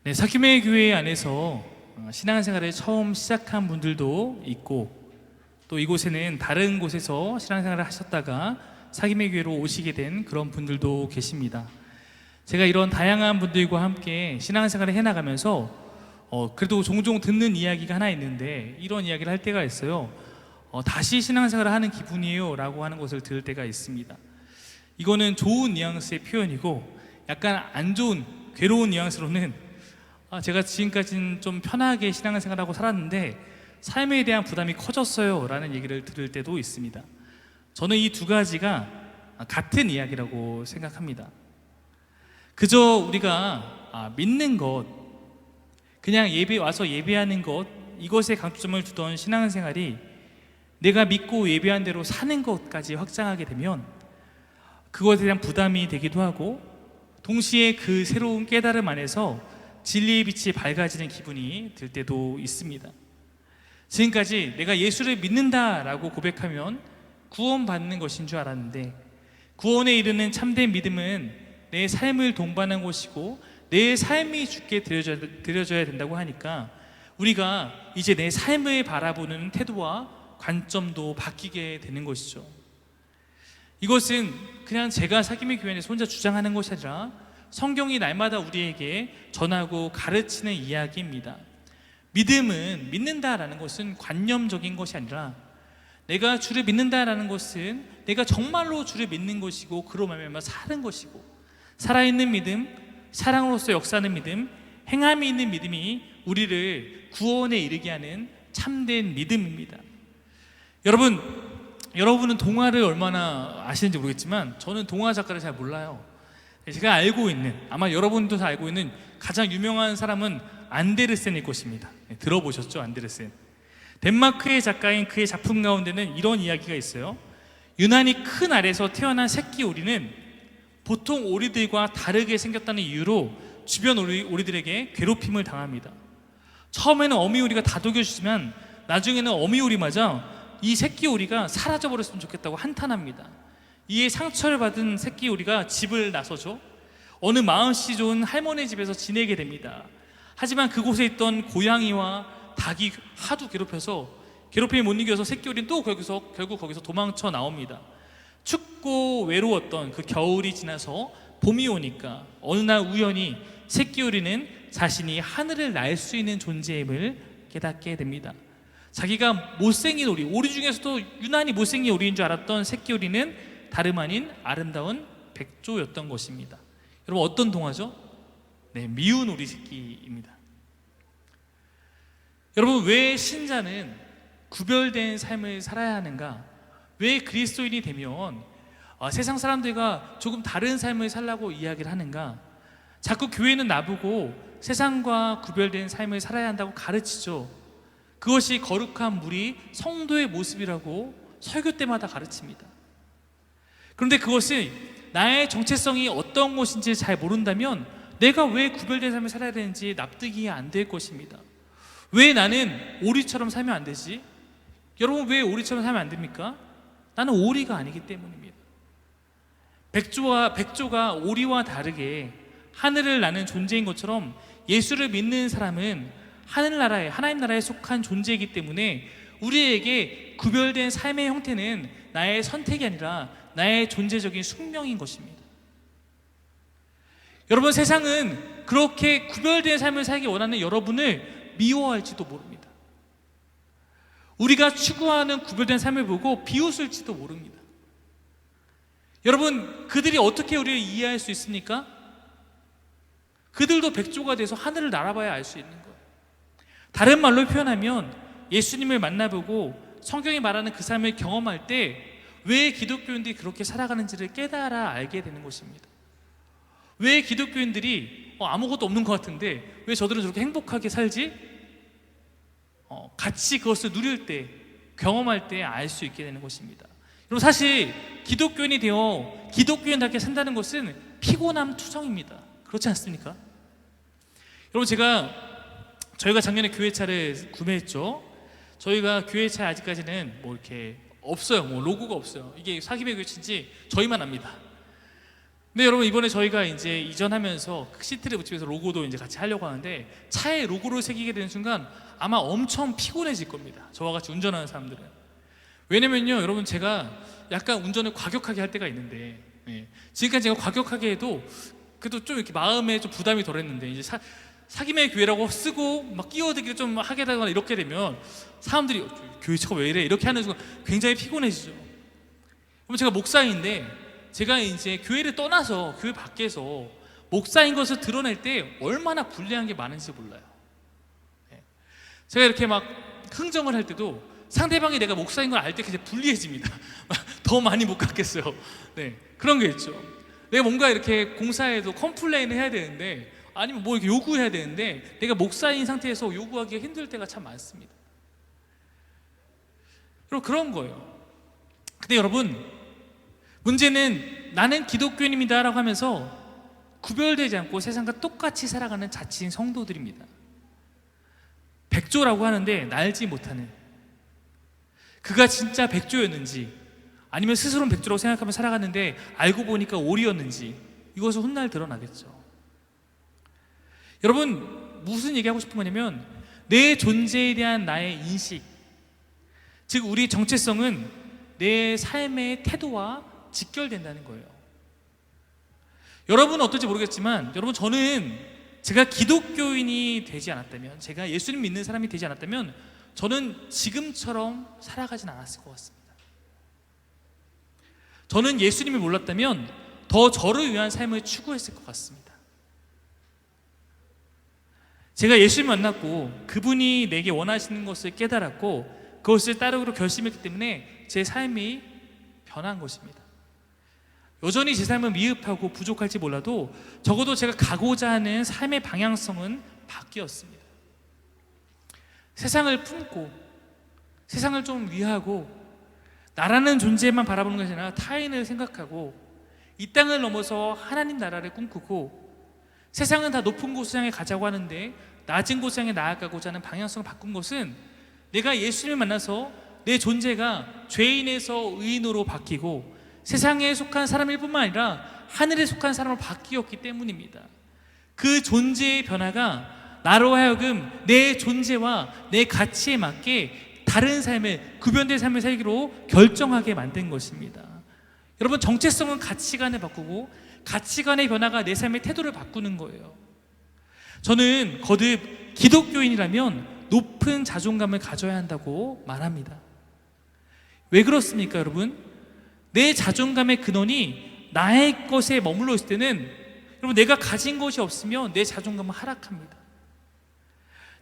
네, 사김의 교회 안에서 신앙생활을 처음 시작한 분들도 있고, 또 이곳에는 다른 곳에서 신앙생활을 하셨다가 사김의 교회로 오시게 된 그런 분들도 계십니다. 제가 이런 다양한 분들과 함께 신앙생활을 해나가면서 그래도 종종 듣는 이야기가 하나 있는데, 이런 이야기를 할 때가 있어요. 다시 신앙생활을 하는 기분이에요 라고 하는 것을 들을 때가 있습니다. 이거는 좋은 뉘앙스의 표현이고, 약간 안 좋은 괴로운 뉘앙스로는 제가 지금까지는 좀 편하게 신앙생활하고 살았는데 삶에 대한 부담이 커졌어요 라는 얘기를 들을 때도 있습니다. 저는 이 두 가지가 같은 이야기라고 생각합니다. 그저 우리가 믿는 것, 그냥 와서 예배하는 것, 이것에 강점을 두던 신앙생활이 내가 믿고 예배한 대로 사는 것까지 확장하게 되면 그것에 대한 부담이 되기도 하고, 동시에 그 새로운 깨달음 안에서 진리의 빛이 밝아지는 기분이 들 때도 있습니다. 지금까지 내가 예수를 믿는다라고 고백하면 구원받는 것인 줄 알았는데, 구원에 이르는 참된 믿음은 내 삶을 동반한 것이고 내 삶이 주께 드려져야 된다고 하니까 우리가 이제 내 삶을 바라보는 태도와 관점도 바뀌게 되는 것이죠. 이것은 그냥 제가 사김의 교회 안에서 혼자 주장하는 것이 아니라 성경이 날마다 우리에게 전하고 가르치는 이야기입니다. 믿음은, 믿는다라는 것은 관념적인 것이 아니라 내가 주를 믿는다라는 것은 내가 정말로 주를 믿는 것이고 그로 말미암아 사는 것이고, 살아있는 믿음, 사랑으로서 역사하는 믿음, 행함이 있는 믿음이 우리를 구원에 이르게 하는 참된 믿음입니다. 여러분은 동화를 얼마나 아시는지 모르겠지만 저는 동화 작가를 잘 몰라요. 제가 알고 있는, 아마 여러분도 다 알고 있는 가장 유명한 사람은 안데르센일 것입니다. 들어보셨죠? 안데르센. 덴마크의 작가인 그의 작품 가운데는 이런 이야기가 있어요. 유난히 큰 알에서 태어난 새끼 오리는 보통 오리들과 다르게 생겼다는 이유로 주변 오리들에게 괴롭힘을 당합니다. 처음에는 어미 오리가 다독여주지만 나중에는 어미 오리마저 이 새끼 오리가 사라져버렸으면 좋겠다고 한탄합니다. 이에 상처를 받은 새끼 오리가 집을 나서죠. 어느 마음씨 좋은 할머니 집에서 지내게 됩니다. 하지만 그곳에 있던 고양이와 닭이 하도 괴롭혀서 괴롭힘을 못 이겨서 새끼 오리는 또 결국 거기서 도망쳐 나옵니다. 춥고 외로웠던 그 겨울이 지나서 봄이 오니까 어느 날 우연히 새끼 오리는 자신이 하늘을 날 수 있는 존재임을 깨닫게 됩니다. 자기가 못생긴 오리 중에서도 유난히 못생긴 오리인 줄 알았던 새끼 오리는 다름 아닌 아름다운 백조였던 것입니다. 여러분, 어떤 동화죠? 네, 미운 오리 새끼입니다. 여러분, 왜 신자는 구별된 삶을 살아야 하는가? 왜 그리스도인이 되면 세상 사람들과 조금 다른 삶을 살라고 이야기를 하는가? 자꾸 교회는 나보고 세상과 구별된 삶을 살아야 한다고 가르치죠. 그것이 거룩한 무리 성도의 모습이라고 설교 때마다 가르칩니다. 그런데 그것이 나의 정체성이 어떤 것인지 잘 모른다면 내가 왜 구별된 삶을 살아야 되는지 납득이 안 될 것입니다. 왜 나는 오리처럼 살면 안 되지? 여러분, 왜 오리처럼 살면 안 됩니까? 나는 오리가 아니기 때문입니다. 백조가 오리와 다르게 하늘을 나는 존재인 것처럼 예수를 믿는 사람은 하늘나라에, 하나님 나라에 속한 존재이기 때문에 우리에게 구별된 삶의 형태는 나의 선택이 아니라 나의 존재적인 숙명인 것입니다. 여러분, 세상은 그렇게 구별된 삶을 살기 원하는 여러분을 미워할지도 모릅니다. 우리가 추구하는 구별된 삶을 보고 비웃을지도 모릅니다. 여러분, 그들이 어떻게 우리를 이해할 수 있습니까? 그들도 백조가 돼서 하늘을 날아봐야 알 수 있는 거예요. 다른 말로 표현하면 예수님을 만나보고 성경이 말하는 그 삶을 경험할 때 왜 기독교인들이 그렇게 살아가는지를 깨달아 알게 되는 것입니다. 왜 기독교인들이 아무것도 없는 것 같은데 왜 저들은 저렇게 행복하게 살지? 같이 그것을 누릴 때, 경험할 때 알 수 있게 되는 것입니다. 여러분, 사실 기독교인이 되어 기독교인답게 산다는 것은 피곤함 투성입니다. 그렇지 않습니까? 여러분, 저희가 작년에 교회차를 구매했죠. 저희가 교회차에 아직까지는 이렇게 없어요. 로고가 없어요. 이게 사기배 교회인지 저희만 압니다. 근데 여러분, 이번에 저희가 이제 이전하면서 시트를 붙이면서 로고도 이제 같이 하려고 하는데, 차에 로고를 새기게 되는 순간 아마 엄청 피곤해질 겁니다, 저와 같이 운전하는 사람들은. 왜냐면요, 여러분, 제가 약간 운전을 과격하게 할 때가 있는데, 지금까지 제가 과격하게 해도 그래도 좀 이렇게 마음에 좀 부담이 덜했는데, 이제 사김의 교회라고 쓰고 막 끼어들기를 좀 하게 되거나 이렇게 되면 사람들이 교회 차가 왜 이래? 이렇게 하는 순간 굉장히 피곤해지죠. 그럼 제가 목사인데, 제가 이제 교회를 떠나서 교회 밖에서 목사인 것을 드러낼 때 얼마나 불리한 게 많은지 몰라요. 제가 이렇게 막 흥정을 할 때도 상대방이 내가 목사인 걸 알 때 굉장히 불리해집니다. 더 많이 못 갖겠어요. 그런 게 있죠. 내가 뭔가 이렇게 공사에도 컴플레인을 해야 되는데, 아니면 뭐 이렇게 요구해야 되는데, 내가 목사인 상태에서 요구하기가 힘들 때가 참 많습니다. 그리고 그런 거예요. 근데 여러분, 문제는 나는 기독교인입니다 라고 하면서 구별되지 않고 세상과 똑같이 살아가는 자칭 성도들입니다. 백조라고 하는데 날지 못하는, 그가 진짜 백조였는지 아니면 스스로는 백조라고 생각하며 살아갔는데 알고 보니까 오리였는지, 이것은 훗날 드러나겠죠. 여러분, 무슨 얘기하고 싶은 거냐면, 내 존재에 대한 나의 인식, 즉 우리 정체성은 내 삶의 태도와 직결된다는 거예요. 여러분은 어떨지 모르겠지만, 여러분, 저는 제가 기독교인이 되지 않았다면, 제가 예수님 믿는 사람이 되지 않았다면, 저는 지금처럼 살아가진 않았을 것 같습니다. 저는 예수님을 몰랐다면 더 저를 위한 삶을 추구했을 것 같습니다. 제가 예수님을 만났고 그분이 내게 원하시는 것을 깨달았고 그것을 따르기로 결심했기 때문에 제 삶이 변한 것입니다. 여전히 제 삶은 미흡하고 부족할지 몰라도 적어도 제가 가고자 하는 삶의 방향성은 바뀌었습니다. 세상을 품고 세상을 좀 위하고 나라는 존재만 바라보는 것이 아니라 타인을 생각하고 이 땅을 넘어서 하나님 나라를 꿈꾸고, 세상은 다 높은 곳을 향해 가자고 하는데 낮은 곳을 향해 나아가고자 하는 방향성을 바꾼 것은, 내가 예수님을 만나서 내 존재가 죄인에서 의인으로 바뀌고 세상에 속한 사람일 뿐만 아니라 하늘에 속한 사람으로 바뀌었기 때문입니다. 그 존재의 변화가 나로 하여금 내 존재와 내 가치에 맞게 다른 삶을, 구별된 삶을 살기로 결정하게 만든 것입니다. 여러분, 정체성은 가치관을 바꾸고 가치관의 변화가 내 삶의 태도를 바꾸는 거예요. 저는 거듭 기독교인이라면 높은 자존감을 가져야 한다고 말합니다. 왜 그렇습니까, 여러분? 내 자존감의 근원이 나의 것에 머물러 있을 때는, 여러분, 내가 가진 것이 없으면 내 자존감은 하락합니다.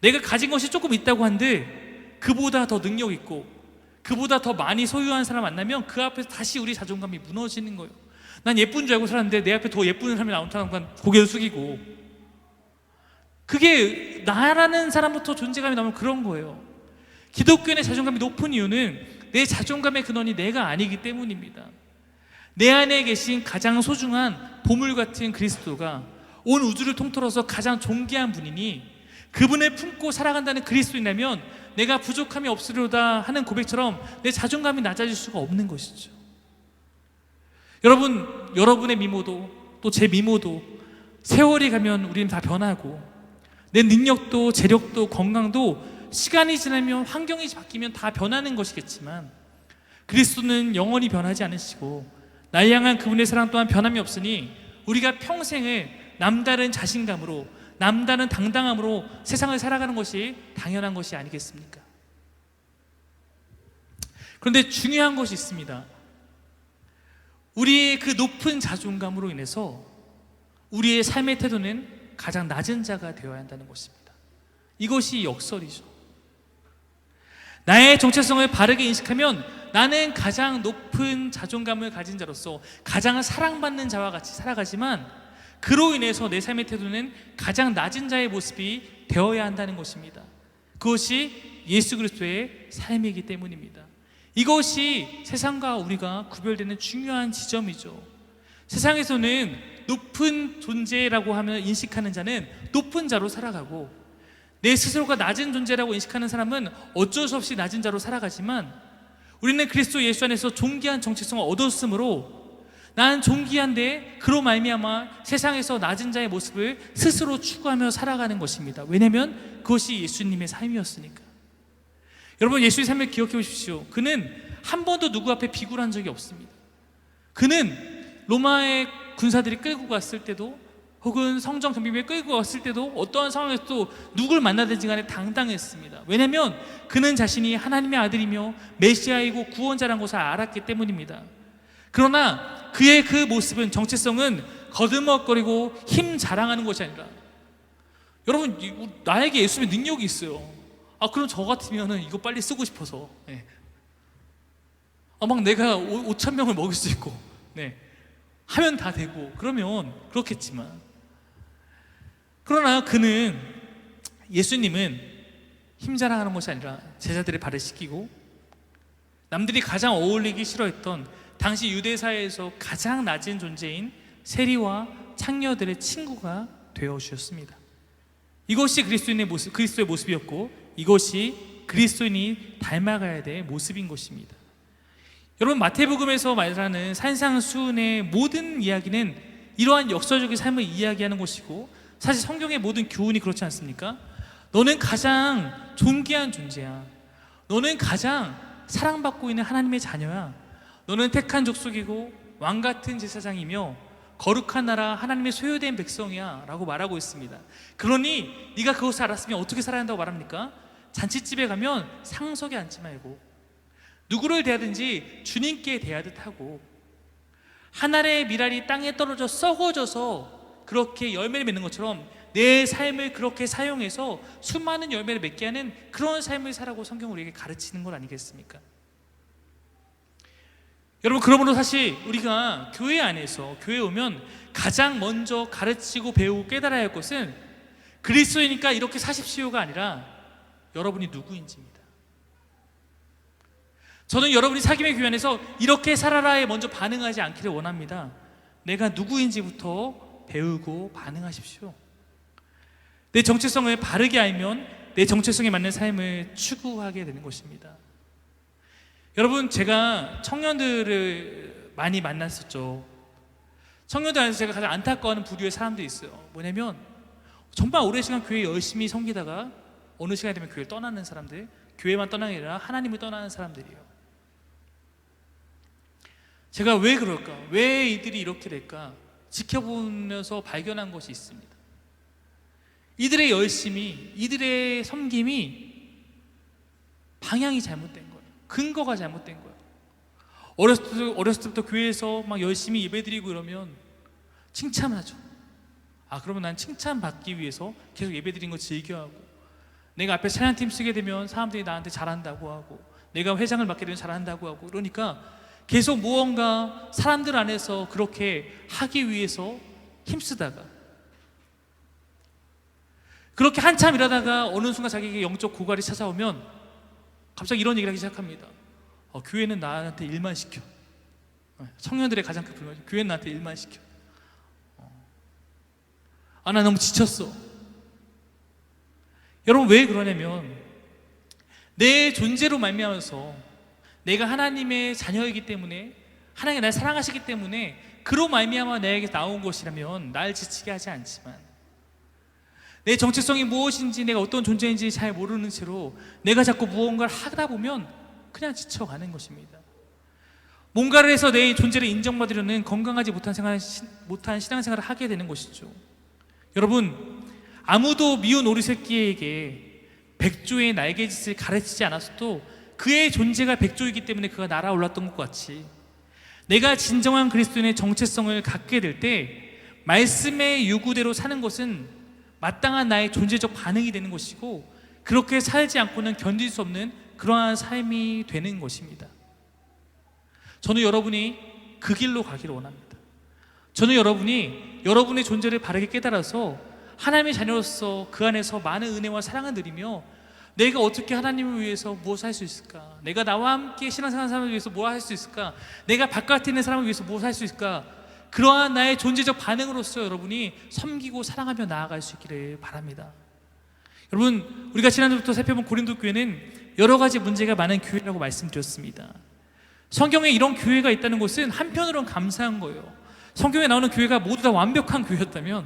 내가 가진 것이 조금 있다고 한들 그보다 더 능력 있고 그보다 더 많이 소유한 사람 만나면 그 앞에서 다시 우리 자존감이 무너지는 거예요. 난 예쁜 줄 알고 살았는데 내 앞에 더 예쁜 사람이 나온 순간 고개를 숙이고, 그게 나라는 사람부터 존재감이 나오면 그런 거예요. 기독교인의 자존감이 높은 이유는 내 자존감의 근원이 내가 아니기 때문입니다. 내 안에 계신 가장 소중한 보물 같은 그리스도가 온 우주를 통틀어서 가장 존귀한 분이니, 그분을 품고 살아간다는 그리스도인이라면 내가 부족함이 없으려다 하는 고백처럼 내 자존감이 낮아질 수가 없는 것이죠. 여러분, 여러분의 미모도 또 제 미모도 세월이 가면 우리는 다 변하고, 내 능력도 재력도 건강도 시간이 지나면 환경이 바뀌면 다 변하는 것이겠지만, 그리스도는 영원히 변하지 않으시고 나를 향한 그분의 사랑 또한 변함이 없으니 우리가 평생을 남다른 자신감으로, 남다른 당당함으로 세상을 살아가는 것이 당연한 것이 아니겠습니까? 그런데 중요한 것이 있습니다. 우리의 그 높은 자존감으로 인해서 우리의 삶의 태도는 가장 낮은 자가 되어야 한다는 것입니다. 이것이 역설이죠. 나의 정체성을 바르게 인식하면 나는 가장 높은 자존감을 가진 자로서 가장 사랑받는 자와 같이 살아가지만, 그로 인해서 내 삶의 태도는 가장 낮은 자의 모습이 되어야 한다는 것입니다. 그것이 예수 그리스도의 삶이기 때문입니다. 이것이 세상과 우리가 구별되는 중요한 지점이죠. 세상에서는 높은 존재라고 하면 인식하는 자는 높은 자로 살아가고, 내 스스로가 낮은 존재라고 인식하는 사람은 어쩔 수 없이 낮은 자로 살아가지만, 우리는 그리스도 예수 안에서 존귀한 정체성을 얻었으므로 나는 존귀한데 그로 말미암아 세상에서 낮은 자의 모습을 스스로 추구하며 살아가는 것입니다. 왜냐하면 그것이 예수님의 삶이었으니까. 여러분, 예수의 삶을 기억해 보십시오. 그는 한 번도 누구 앞에 비굴한 적이 없습니다. 그는 로마의 군사들이 끌고 갔을 때도, 혹은 성전 경비병이 끌고 갔을 때도, 어떠한 상황에서도 누굴 만나든지 간에 당당했습니다. 왜냐하면 그는 자신이 하나님의 아들이며 메시아이고 구원자라는 것을 알았기 때문입니다. 그러나 그의 그 모습은, 정체성은 거드먹거리고 힘 자랑하는 것이 아니라, 여러분, 나에게 예수님의 능력이 있어요. 그럼 저 같으면 이거 빨리 쓰고 싶어서, 막 내가 5천 명을 먹일 수 있고, 하면 다 되고 그러면 그렇겠지만, 그러나 그는, 예수님은 힘 자랑하는 것이 아니라 제자들의 발을 씻기고, 남들이 가장 어울리기 싫어했던 당시 유대 사회에서 가장 낮은 존재인 세리와 창녀들의 친구가 되어 주셨습니다. 이것이 그리스도의 모습이었고, 이것이 그리스도인이 닮아가야 될 모습인 것입니다. 여러분, 마태복음에서 말하는 산상수훈의 모든 이야기는 이러한 역사적인 삶을 이야기하는 것이고, 사실 성경의 모든 교훈이 그렇지 않습니까? 너는 가장 존귀한 존재야. 너는 가장 사랑받고 있는 하나님의 자녀야. 너는 택한 족속이고 왕같은 제사장이며 거룩한 나라, 하나님의 소유된 백성이야 라고 말하고 있습니다. 그러니 네가 그것을 알았으면 어떻게 살아야 한다고 말합니까? 잔치집에 가면 상석에 앉지 말고 누구를 대하든지 주님께 대하듯 하고, 하늘의 미랄이 땅에 떨어져 썩어져서 그렇게 열매를 맺는 것처럼 내 삶을 그렇게 사용해서 수많은 열매를 맺게 하는 그런 삶을 살라고 성경은 우리에게 가르치는 것 아니겠습니까? 여러분, 그러므로 사실 우리가 교회 안에서, 교회에 오면 가장 먼저 가르치고 배우고 깨달아야 할 것은 그리스도이니까 이렇게 사십시오가 아니라 여러분이 누구인지입니다. 저는 여러분이 사김의 교회 안에서 이렇게 살아라에 먼저 반응하지 않기를 원합니다. 내가 누구인지부터 배우고 반응하십시오. 내 정체성을 바르게 알면 내 정체성에 맞는 삶을 추구하게 되는 것입니다. 여러분, 제가 청년들을 많이 만났었죠. 청년들 안에서 제가 가장 안타까워하는 부류의 사람들이 있어요. 뭐냐면 정말 오랜 시간 교회 열심히 섬기다가 어느 시간이 되면 교회를 떠나는 사람들, 교회만 떠나는 게 아니라 하나님을 떠나는 사람들이에요. 제가 왜 그럴까? 왜 이들이 이렇게 될까? 지켜보면서 발견한 것이 있습니다. 이들의 열심이, 이들의 섬김이 방향이 잘못된 거예요. 근거가 잘못된 거예요. 어렸을 때부터 교회에서 막 열심히 예배드리고 이러면 칭찬하죠. 그러면 난 칭찬받기 위해서 계속 예배드리는 거 즐겨하고, 내가 앞에 찬양팀 쓰게 되면 사람들이 나한테 잘한다고 하고, 내가 회장을 맡게 되면 잘한다고 하고, 그러니까 계속 무언가 사람들 안에서 그렇게 하기 위해서 힘쓰다가, 그렇게 한참 일하다가 어느 순간 자기에게 영적 고갈이 찾아오면 갑자기 이런 얘기를 하기 시작합니다. 교회는 나한테 일만 시켜. 청년들의 가장 큰 불만이죠. 교회는 나한테 일만 시켜. 나 너무 지쳤어. 여러분, 왜 그러냐면 내 존재로 말미암아서, 내가 하나님의 자녀이기 때문에, 하나님이 날 사랑하시기 때문에 그로 말미암아 내게 나온 것이라면 날 지치게 하지 않지만, 내 정체성이 무엇인지, 내가 어떤 존재인지 잘 모르는 채로 내가 자꾸 무언가를 하다 보면 그냥 지쳐가는 것입니다. 뭔가를 해서 내 존재를 인정받으려는 건강하지 못한 신앙생활을 하게 되는 것이죠. 여러분, 아무도 미운 오리 새끼에게 백조의 날개짓을 가르치지 않았어도 그의 존재가 백조이기 때문에 그가 날아올랐던 것 같이, 내가 진정한 그리스도인의 정체성을 갖게 될 때 말씀의 요구대로 사는 것은 마땅한 나의 존재적 반응이 되는 것이고, 그렇게 살지 않고는 견딜 수 없는 그러한 삶이 되는 것입니다. 저는 여러분이 그 길로 가기를 원합니다. 저는 여러분이 여러분의 존재를 바르게 깨달아서 하나님의 자녀로서 그 안에서 많은 은혜와 사랑을 누리며, 내가 어떻게 하나님을 위해서 무엇을 할 수 있을까? 내가 나와 함께 신앙생활하는 사람을 위해서 무엇을 할 수 있을까? 내가 바깥에 있는 사람을 위해서 무엇을 할 수 있을까? 그러한 나의 존재적 반응으로서 여러분이 섬기고 사랑하며 나아갈 수 있기를 바랍니다. 여러분, 우리가 지난주부터 살펴본 고린도 교회는 여러 가지 문제가 많은 교회라고 말씀드렸습니다. 성경에 이런 교회가 있다는 것은 한편으로는 감사한 거예요. 성경에 나오는 교회가 모두 다 완벽한 교회였다면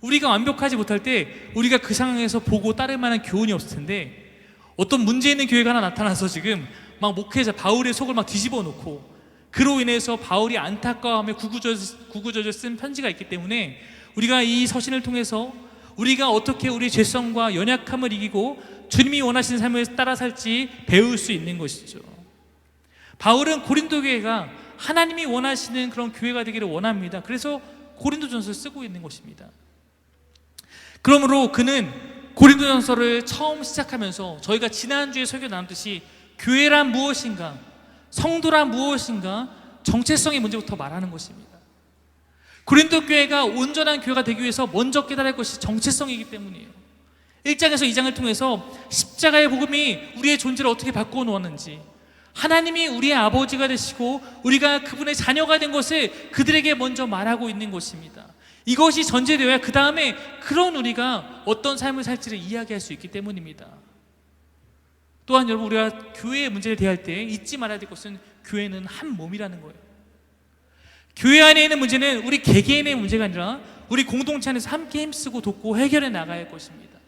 우리가 완벽하지 못할 때 우리가 그 상황에서 보고 따를 만한 교훈이 없을 텐데, 어떤 문제 있는 교회가 하나 나타나서 지금 막 목회자 바울의 속을 막 뒤집어 놓고, 그로 인해서 바울이 안타까워하며 구구절절 쓴 편지가 있기 때문에 우리가 이 서신을 통해서 우리가 어떻게 우리 죄성과 연약함을 이기고 주님이 원하시는 삶을 따라 살지 배울 수 있는 것이죠. 바울은 고린도 교회가 하나님이 원하시는 그런 교회가 되기를 원합니다. 그래서 고린도전서를 쓰고 있는 것입니다. 그러므로 그는 고린도전서를 처음 시작하면서 저희가 지난주에 설교 나눴듯이 교회란 무엇인가, 성도란 무엇인가, 정체성의 문제부터 말하는 것입니다. 고린도 교회가 온전한 교회가 되기 위해서 먼저 깨달을 것이 정체성이기 때문이에요. 1장에서 2장을 통해서 십자가의 복음이 우리의 존재를 어떻게 바꾸어 놓았는지, 하나님이 우리의 아버지가 되시고 우리가 그분의 자녀가 된 것을 그들에게 먼저 말하고 있는 것입니다. 이것이 전제되어야 그 다음에 그런 우리가 어떤 삶을 살지를 이야기할 수 있기 때문입니다. 또한 여러분, 우리가 교회의 문제를 대할 때 잊지 말아야 될 것은 교회는 한 몸이라는 거예요. 교회 안에 있는 문제는 우리 개개인의 문제가 아니라 우리 공동체 안에서 함께 힘쓰고 돕고 해결해 나가야 할 것입니다.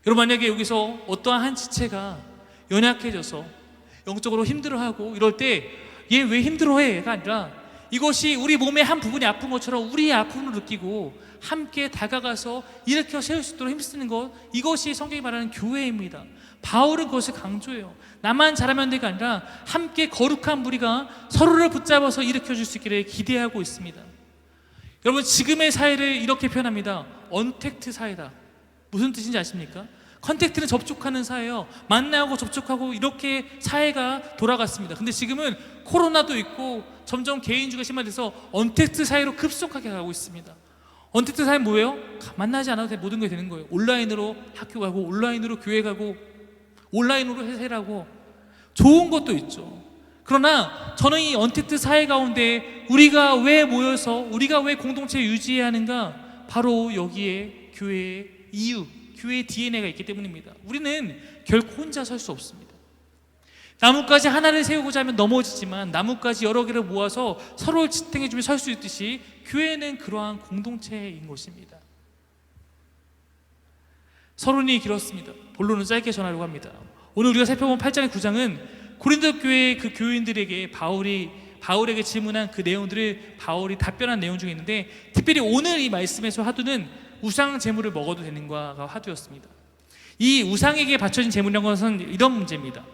여러분, 만약에 여기서 어떠한 한 지체가 연약해져서 영적으로 힘들어하고 이럴 때 얘 왜 힘들어해?가 아니라 이것이 우리 몸의 한 부분이 아픈 것처럼 우리의 아픔을 느끼고 함께 다가가서 일으켜 세울 수 있도록 힘쓰는 것, 이것이 성경이 말하는 교회입니다. 바울은 그것을 강조해요. 나만 잘하면 되가 아니라 함께 거룩한 무리가 서로를 붙잡아서 일으켜 줄 수 있기를 기대하고 있습니다. 여러분, 지금의 사회를 이렇게 표현합니다. 언택트 사회다. 무슨 뜻인지 아십니까? 컨택트는 접촉하는 사회예요. 만나고 접촉하고 이렇게 사회가 돌아갔습니다. 근데 지금은 코로나도 있고 점점 개인주의가 심화돼서 언택트 사회로 급속하게 가고 있습니다. 언택트 사회는 뭐예요? 만나지 않아도 모든 게 되는 거예요. 온라인으로 학교 가고, 온라인으로 교회 가고, 온라인으로 회사하고, 좋은 것도 있죠. 그러나 저는 이 언택트 사회 가운데 우리가 왜 모여서, 우리가 왜 공동체를 유지해야 하는가? 바로 여기에 교회의 이유, 교회의 DNA가 있기 때문입니다. 우리는 결코 혼자 설 수 없습니다. 나뭇가지 하나를 세우고자 하면 넘어지지만 나뭇가지 여러 개를 모아서 서로를 지탱해주며 설 수 있듯이 교회는 그러한 공동체인 것입니다. 서론이 길었습니다. 본론은 짧게 전하려고 합니다. 오늘 우리가 살펴본 8장의 9장은 고린도 교회의 그 교인들에게 바울에게 질문한 그 내용들을 바울이 답변한 내용 중에 있는데, 특별히 오늘 이 말씀에서 화두는 우상 제물을 먹어도 되는가가 화두였습니다. 이 우상에게 바쳐진 제물이라는 것은 이런 문제입니다.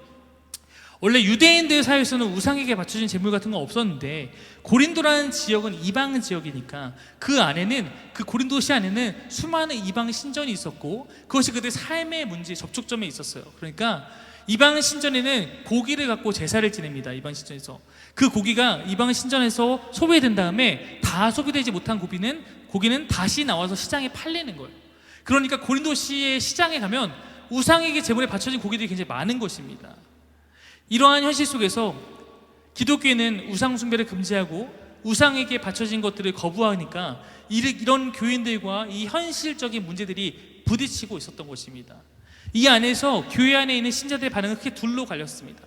원래 유대인들 사이에서는 우상에게 바쳐진 제물 같은 건 없었는데, 고린도라는 지역은 이방 지역이니까 그 안에는, 그 고린도시 안에는 수많은 이방 신전이 있었고 그것이 그들의 삶의 문제, 접촉점에 있었어요. 그러니까 이방 신전에는 고기를 갖고 제사를 지냅니다. 이방 신전에서 그 고기가 이방 신전에서 소비된 다음에 다 소비되지 못한 고기는 다시 나와서 시장에 팔리는 거예요. 그러니까 고린도시의 시장에 가면 우상에게 제물에 바쳐진 고기들이 굉장히 많은 것입니다. 이러한 현실 속에서 기독교회는 우상 숭배를 금지하고 우상에게 바쳐진 것들을 거부하니까 이런 교인들과 이 현실적인 문제들이 부딪히고 있었던 것입니다. 이 안에서 교회 안에 있는 신자들의 반응은 크게 둘로 갈렸습니다.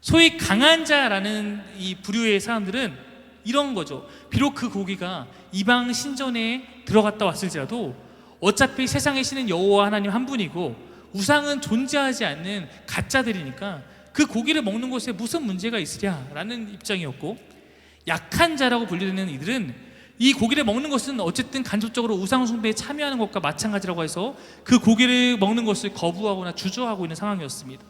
소위 강한 자라는 이 부류의 사람들은 이런 거죠. 비록 그 고기가 이방 신전에 들어갔다 왔을지라도 어차피 세상의 신은 여호와 하나님 한 분이고 우상은 존재하지 않는 가짜들이니까 그 고기를 먹는 것에 무슨 문제가 있으랴라는 입장이었고, 약한 자라고 분류되는 이들은 이 고기를 먹는 것은 어쨌든 간접적으로 우상 숭배에 참여하는 것과 마찬가지라고 해서 그 고기를 먹는 것을 거부하거나 주저하고 있는 상황이었습니다.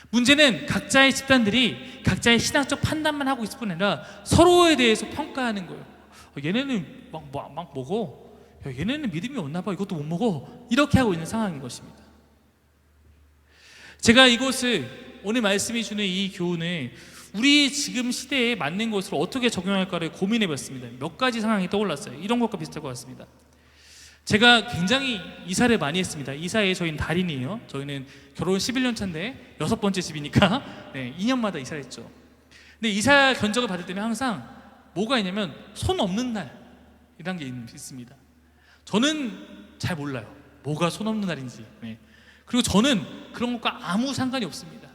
문제는 각자의 집단들이 각자의 신학적 판단만 하고 있을 뿐 아니라 서로에 대해서 평가하는 거예요. 얘네는 막 먹어. 야, 얘네는 믿음이 없나 봐. 이것도 못 먹어. 이렇게 하고 있는 상황인 것입니다. 제가 이것을, 오늘 말씀이 주는 이 교훈을 우리 지금 시대에 맞는 것으로 어떻게 적용할까를 고민해봤습니다. 몇 가지 상황이 떠올랐어요. 이런 것과 비슷할 것 같습니다. 제가 굉장히 이사를 많이 했습니다. 이사에 저희는 달인이에요. 저희는 결혼 11년 차인데 6번째 집이니까 2년마다 이사를 했죠. 근데 이사 견적을 받을 때는 항상 뭐가 있냐면 손 없는 날이란 게 있습니다. 저는 잘 몰라요. 뭐가 손 없는 날인지. 그리고 저는 그런 것과 아무 상관이 없습니다.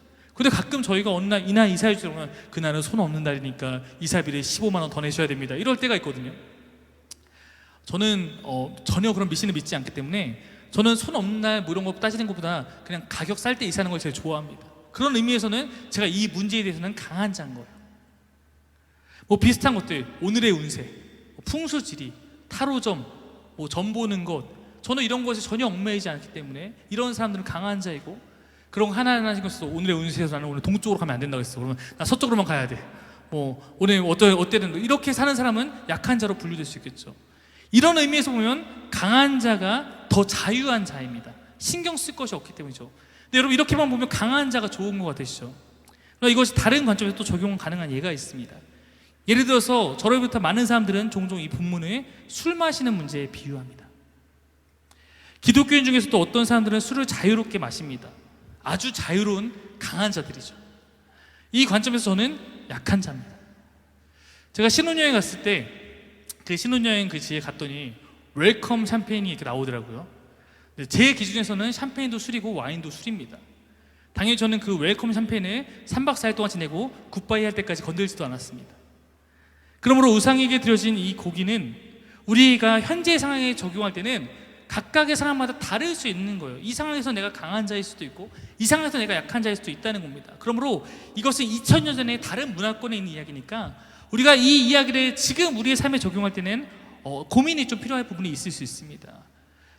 근데 가끔 저희가 어느 날 이날 이사해 주면 그날은 손 없는 날이니까 이사비를 15만 원 더 내셔야 됩니다. 이럴 때가 있거든요. 저는 전혀 그런 미신을 믿지 않기 때문에 저는 손 없는 날 뭐 이런 거 따지는 것보다 그냥 가격 쌀 때 이사하는 걸 제일 좋아합니다. 그런 의미에서는 제가 이 문제에 대해서는 강한 자인 거예요. 뭐 비슷한 것들, 오늘의 운세, 풍수지리, 타로점, 뭐 점 보는 것, 저는 이런 것에 전혀 얽매이지 않기 때문에 이런 사람들은 강한 자이고, 그런 거 하나하나 신경 써서 오늘의 운세에서 나는 오늘 동쪽으로 가면 안 된다고 했어. 그러면 나 서쪽으로만 가야 돼. 뭐 오늘 어때든 이렇게 사는 사람은 약한 자로 분류될 수 있겠죠. 이런 의미에서 보면 강한 자가 더 자유한 자입니다. 신경 쓸 것이 없기 때문이죠. 근데 여러분 이렇게만 보면 강한 자가 좋은 것 같으시죠? 그러나 이것이 다른 관점에서 또 적용 가능한 예가 있습니다. 예를 들어서 저를 비롯한 많은 사람들은 종종 이 본문을 술 마시는 문제에 비유합니다. 기독교인 중에서도 어떤 사람들은 술을 자유롭게 마십니다. 아주 자유로운 강한 자들이죠. 이 관점에서 저는 약한 자입니다. 제가 신혼여행 갔을 때 그 신혼여행 그 지에 갔더니 웰컴 샴페인이 이렇게 나오더라고요. 제 기준에서는 샴페인도 술이고 와인도 술입니다. 당연히 저는 그 웰컴 샴페인을 3박 4일 동안 지내고 굿바이 할 때까지 건들지도 않았습니다. 그러므로 우상에게 드려진 이 고기는 우리가 현재 상황에 적용할 때는 각각의 상황마다 다를 수 있는 거예요. 이 상황에서 내가 강한 자일 수도 있고 이 상황에서 내가 약한 자일 수도 있다는 겁니다. 그러므로 이것은 2000년 전에 다른 문화권에 있는 이야기니까 우리가 이 이야기를 지금 우리의 삶에 적용할 때는 고민이 좀 필요할 부분이 있을 수 있습니다.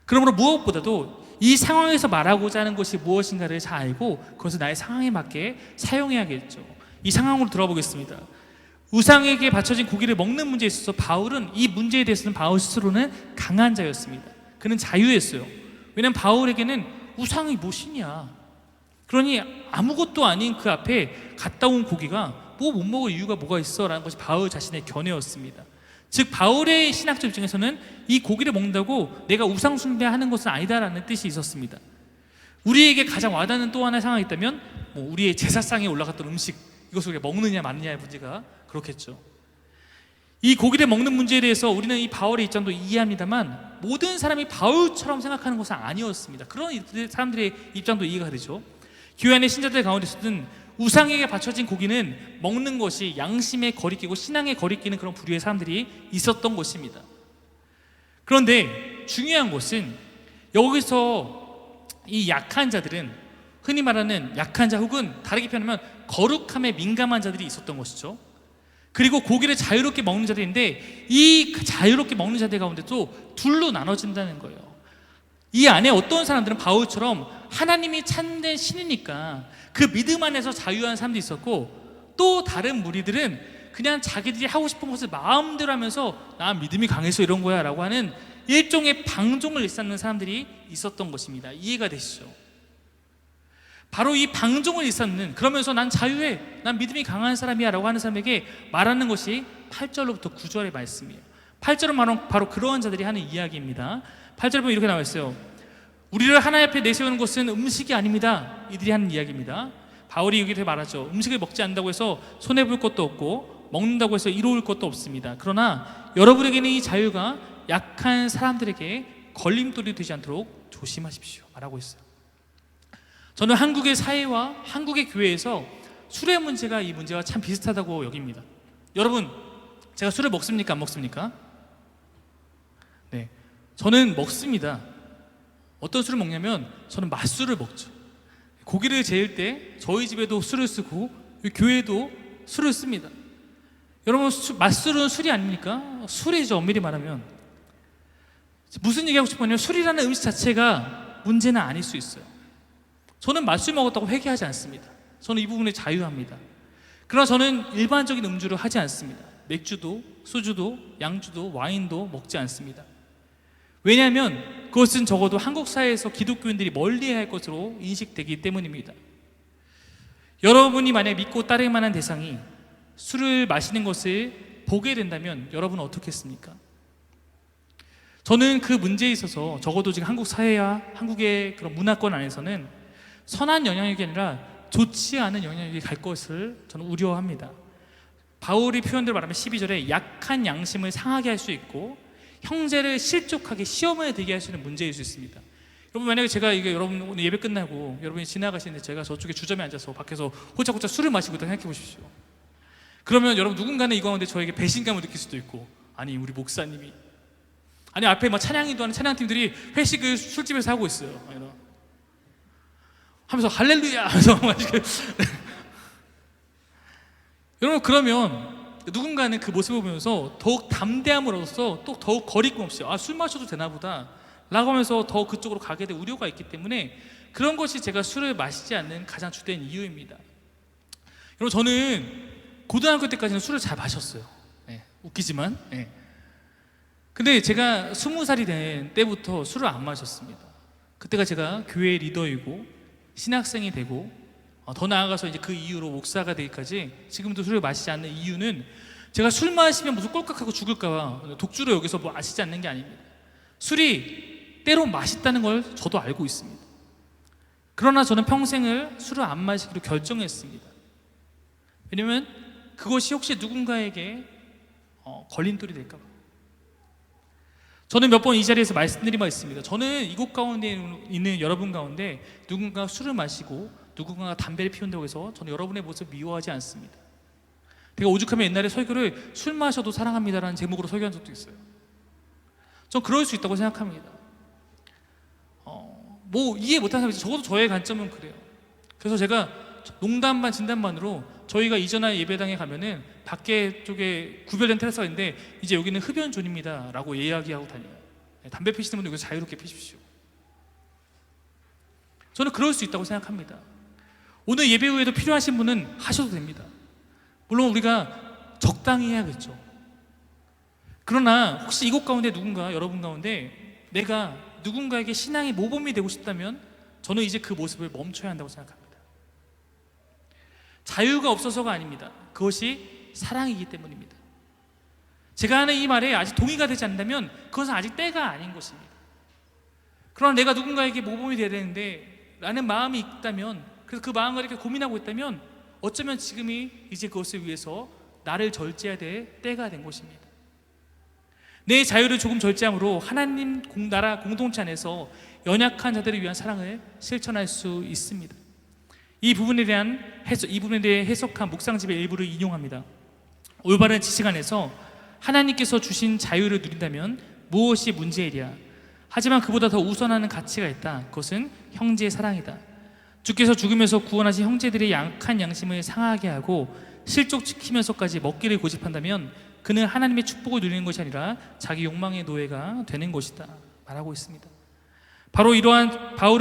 그러므로 무엇보다도 이 상황에서 말하고자 하는 것이 무엇인가를 잘 알고 그것을 나의 상황에 맞게 사용해야겠죠. 이 상황으로 들어보겠습니다. 우상에게 바쳐진 고기를 먹는 문제에 있어서 바울은 이 문제에 대해서는 바울 스스로는 강한 자였습니다. 그는 자유했어요. 왜냐하면 바울에게는 우상이 무엇이냐, 그러니 아무것도 아닌 그 앞에 갔다 온 고기가 뭐 못 먹을 이유가 뭐가 있어 라는 것이 바울 자신의 견해였습니다. 즉 바울의 신학적 입장에서는 이 고기를 먹는다고 내가 우상 숭배하는 것은 아니다라는 뜻이 있었습니다. 우리에게 가장 와닿는 또 하나의 상황이 있다면 뭐 우리의 제사상에 올라갔던 음식, 이것을 우리가 먹느냐 마느냐의 문제가 그렇겠죠. 이 고기를 먹는 문제에 대해서 우리는 이 바울의 입장도 이해합니다만 모든 사람이 바울처럼 생각하는 것은 아니었습니다. 그런 사람들의 입장도 이해가 되죠. 교회 안의 신자들 가운데서는 우상에게 바쳐진 고기는 먹는 것이 양심의 거리끼고 신앙의 거리끼는 그런 부류의 사람들이 있었던 것입니다. 그런데 중요한 것은 여기서 이 약한 자들은 흔히 말하는 약한 자 혹은 다르게 표현하면 거룩함에 민감한 자들이 있었던 것이죠. 그리고 고기를 자유롭게 먹는 자들인데 이 자유롭게 먹는 자들 가운데도 둘로 나눠진다는 거예요. 이 안에 어떤 사람들은 바울처럼 하나님이 참된 신이니까 그 믿음 안에서 자유한 사람도 있었고, 또 다른 무리들은 그냥 자기들이 하고 싶은 것을 마음대로 하면서 나 믿음이 강해서 이런 거야 라고 하는 일종의 방종을 일삼는 사람들이 있었던 것입니다. 이해가 되시죠? 바로 이 방종을 일삼는, 그러면서 난 자유해, 난 믿음이 강한 사람이야 라고 하는 사람에게 말하는 것이 8절로부터 9절의 말씀이에요. 8절은 바로 그러한 자들이 하는 이야기입니다. 8절 보면 이렇게 나와 있어요. 우리를 하나님 앞에 내세우는 것은 음식이 아닙니다. 이들이 하는 이야기입니다. 바울이 여기서 말하죠. 음식을 먹지 않는다고 해서 손해볼 것도 없고 먹는다고 해서 이로울 것도 없습니다. 그러나 여러분에게는 이 자유가 약한 사람들에게 걸림돌이 되지 않도록 조심하십시오 말하고 있어요. 저는 한국의 사회와 한국의 교회에서 술의 문제가 이 문제와 참 비슷하다고 여깁니다. 여러분, 제가 술을 먹습니까? 안 먹습니까? 네, 저는 먹습니다. 어떤 술을 먹냐면 저는 맛술을 먹죠. 고기를 재일 때 저희 집에도 술을 쓰고 교회도 술을 씁니다. 여러분, 맛술은 술이 아닙니까? 술이죠. 엄밀히 말하면. 무슨 얘기하고 싶냐면 술이라는 음식 자체가 문제는 아닐 수 있어요. 저는 맛술 먹었다고 회개하지 않습니다. 저는 이 부분에 자유합니다. 그러나 저는 일반적인 음주를 하지 않습니다. 맥주도 소주도 양주도 와인도 먹지 않습니다. 왜냐하면 그것은 적어도 한국 사회에서 기독교인들이 멀리해야 할 것으로 인식되기 때문입니다. 여러분이 만약 믿고 따를 만한 대상이 술을 마시는 것을 보게 된다면 여러분은 어떻겠습니까? 저는 그 문제에 있어서 적어도 지금 한국 사회와 한국의 그런 문화권 안에서는 선한 영향력이 아니라 좋지 않은 영향력이 갈 것을 저는 우려합니다. 바울이 표현대로 말하면 12절에 약한 양심을 상하게 할 수 있고 형제를 실족하게 시험에 들게 할 수 있는 문제일 수 있습니다. 여러분 만약에 제가 이게 여러분 오늘 예배 끝나고 여러분이 지나가시는데 제가 저쪽에 주점에 앉아서 밖에서 호짝호짝 술을 마시고 있다 생각해 보십시오. 그러면 여러분 누군가는 이 가운데 저에게 배신감을 느낄 수도 있고, 아니 우리 목사님이, 아니 앞에 막 찬양인도 하는 찬양팀들이 회식을 술집에서 하고 있어요. 하면서 할렐루야 하면서 막 이렇게 여러분 그러면 누군가는 그 모습을 보면서 더욱 담대함을 얻어서 또 더욱 거리낌 없이 술 마셔도 되나 보다 라고 하면서 더 그쪽으로 가게 될 우려가 있기 때문에 그런 것이 제가 술을 마시지 않는 가장 주된 이유입니다. 여러분 저는 고등학교 때까지는 술을 잘 마셨어요. 웃기지만. 근데 제가 20살이 된 때부터 술을 안 마셨습니다. 그때가 제가 교회 리더이고 신학생이 되고 더 나아가서 이제 그 이후로 목사가 되기까지 지금도 술을 마시지 않는 이유는 제가 술 마시면 무슨 꼴깍하고 죽을까봐 독주로 여기서 뭐 마시지 않는 게 아닙니다. 술이 때로 맛있다는 걸 저도 알고 있습니다. 그러나 저는 평생을 술을 안 마시기로 결정했습니다. 왜냐면 그것이 혹시 누군가에게 걸림돌이 될까 봐. 저는 몇 번 이 자리에서 말씀드린 바 있습니다. 저는 이곳 가운데 있는 여러분 가운데 누군가 술을 마시고 누군가가 담배를 피운다고 해서 저는 여러분의 모습을 미워하지 않습니다. 제가 오죽하면 옛날에 설교를 술 마셔도 사랑합니다라는 제목으로 설교한 적도 있어요. 전 그럴 수 있다고 생각합니다. 뭐 이해 못하는 사람이 적어도 저의 관점은 그래요. 그래서 제가 농담 반 진담 반으로 저희가 이전에 예배당에 가면은 밖에 쪽에 구별된 테라스가 있는데 이제 여기는 흡연존입니다 라고 이야기하고 다녀요. 담배 피시는 분들 여기서 자유롭게 피십시오. 저는 그럴 수 있다고 생각합니다. 오늘 예배 후에도 필요하신 분은 하셔도 됩니다. 물론 우리가 적당히 해야겠죠. 그러나 혹시 이곳 가운데 누군가, 여러분 가운데 내가 누군가에게 신앙의 모범이 되고 싶다면 저는 이제 그 모습을 멈춰야 한다고 생각합니다. 자유가 없어서가 아닙니다. 그것이 사랑이기 때문입니다. 제가 하는 이 말에 아직 동의가 되지 않는다면 그것은 아직 때가 아닌 것입니다. 그러나 내가 누군가에게 모범이 되어야 되는데 라는 마음이 있다면, 그래서 그 마음과 이렇게 고민하고 있다면 어쩌면 지금이 이제 그것을 위해서 나를 절제해야 될 때가 된 것입니다. 내 자유를 조금 절제함으로 하나님 나라 공동체 안에서 연약한 자들을 위한 사랑을 실천할 수 있습니다. 이 부분에 대해 해석한 묵상집의 일부를 인용합니다. 올바른 지식 안에서 하나님께서 주신 자유를 누린다면 무엇이 문제이랴. 하지만 그보다 더 우선하는 가치가 있다. 그것은 형제의 사랑이다. 주께서 죽으면서 구원하신 형제들의 약한 양심을 상하게 하고 실족시키면서까지 먹기를 고집한다면 그는 하나님의 축복을 누리는 것이 아니라 자기 욕망의 노예가 되는 것이다 말하고 있습니다. 바울은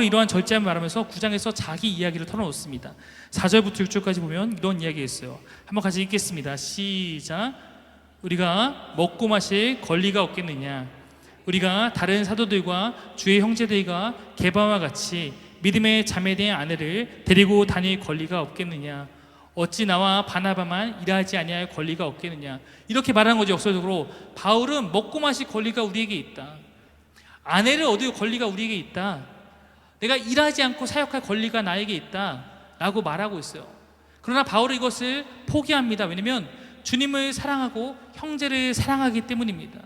이러한 절제함을 말하면서 9장에서 자기 이야기를 털어놓습니다. 4절부터 6절까지 보면 이런 이야기가 있어요. 한번 같이 읽겠습니다. 시작. 우리가 먹고 마실 권리가 없겠느냐. 우리가 다른 사도들과 주의 형제들과 게바와 같이 믿음의 자매된 아내를 데리고 다닐 권리가 없겠느냐. 어찌 나와 바나바만 일하지 아니할 권리가 없겠느냐. 이렇게 말하는 거죠. 역설적으로 바울은 먹고 마실 권리가 우리에게 있다. 아내를 얻을 권리가 우리에게 있다. 내가 일하지 않고 사역할 권리가 나에게 있다 라고 말하고 있어요. 그러나 바울은 이것을 포기합니다. 왜냐하면 주님을 사랑하고 형제를 사랑하기 때문입니다.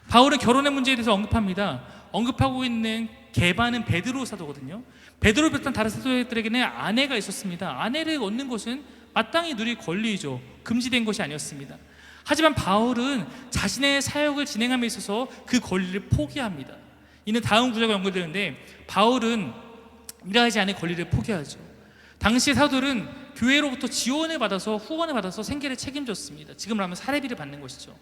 바울은 결혼의 문제에 대해서 언급합니다. 언급하고 있는 게바는 베드로 사도거든요. 베드로를 비롯한 다른 사도들에게는 아내가 있었습니다. 아내를 얻는 것은 마땅히 누릴 권리이죠. 금지된 것이 아니었습니다. 하지만 바울은 자신의 사역을 진행함에 있어서 그 권리를 포기합니다. 이는 다음 구절과 연결되는데 바울은 일하지 않을 권리를 포기하죠. 당시 사도들은 교회로부터 지원을 받아서 후원을 받아서 생계를 책임졌습니다. 지금 말하면 사례비를 받는 것이죠.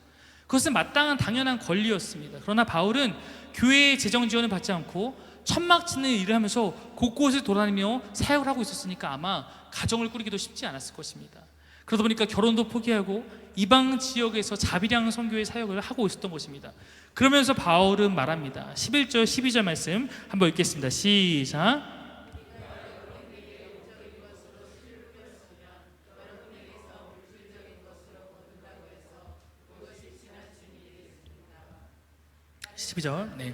그것은 마땅한 당연한 권리였습니다. 그러나 바울은 교회의 재정 지원을 받지 않고 천막 짓는 일을 하면서 곳곳을 돌아다니며 사역을 하고 있었으니까 아마 가정을 꾸리기도 쉽지 않았을 것입니다. 그러다 보니까 결혼도 포기하고 이방 지역에서 자비량 선교의 사역을 하고 있었던 것입니다. 그러면서 바울은 말합니다. 11절 12절 말씀 한번 읽겠습니다. 시작. 네.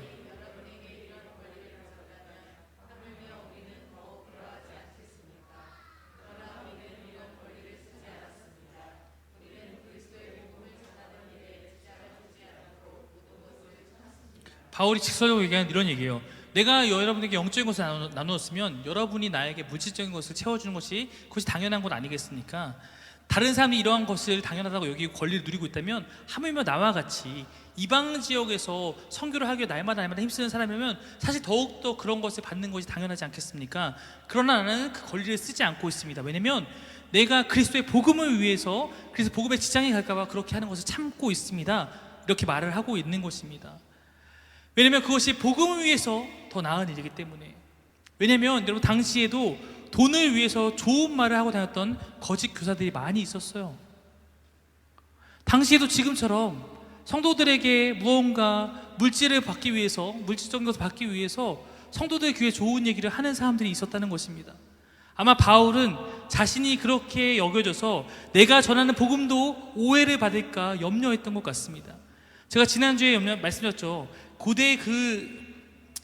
바울이 직설적으로 얘기하는 이런 얘기예요. 내가 여러분에게 영적인 것을 나누었으면 여러분이 나에게 물질적인 것을 채워주는 것이 그것이 당연한 것 아니겠습니까? 다른 사람이 이러한 것을 당연하다고 여기고 권리를 누리고 있다면 하물며 나와 같이 이방 지역에서 선교를 하기 위해 날마다 힘쓰는 사람이면 사실 더욱더 그런 것을 받는 것이 당연하지 않겠습니까? 그러나 나는 그 권리를 쓰지 않고 있습니다. 왜냐하면 내가 그리스도의 복음을 위해서, 그래서 복음의 지장이 갈까 봐 그렇게 하는 것을 참고 있습니다. 이렇게 말을 하고 있는 것입니다. 왜냐하면 그것이 복음을 위해서 더 나은 일이기 때문에. 왜냐하면 여러분, 당시에도 돈을 위해서 좋은 말을 하고 다녔던 거짓 교사들이 많이 있었어요. 당시에도 지금처럼 성도들에게 무언가 물질을 받기 위해서, 물질적인 것을 받기 위해서 성도들 귀에 좋은 얘기를 하는 사람들이 있었다는 것입니다. 아마 바울은 자신이 그렇게 여겨져서 내가 전하는 복음도 오해를 받을까 염려했던 것 같습니다. 제가 지난주에 말씀드렸죠. 고대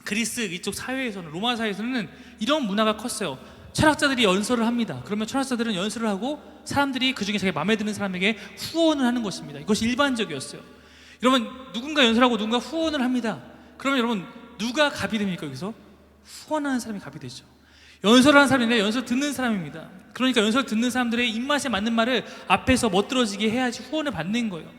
그리스 이쪽 사회에서는, 로마 사회에서는 이런 문화가 컸어요. 철학자들이 연설을 합니다. 그러면 철학자들은 연설을 하고 사람들이 그 중에 자기 마음에 드는 사람에게 후원을 하는 것입니다. 이것이 일반적이었어요. 여러분, 누군가 연설하고 누군가 후원을 합니다. 그러면 여러분, 누가 갑이 됩니까? 여기서 후원하는 사람이 갑이 되죠. 연설하는 사람인데 연설 듣는 사람입니다. 그러니까 연설 듣는 사람들의 입맛에 맞는 말을 앞에서 멋들어지게 해야지 후원을 받는 거예요.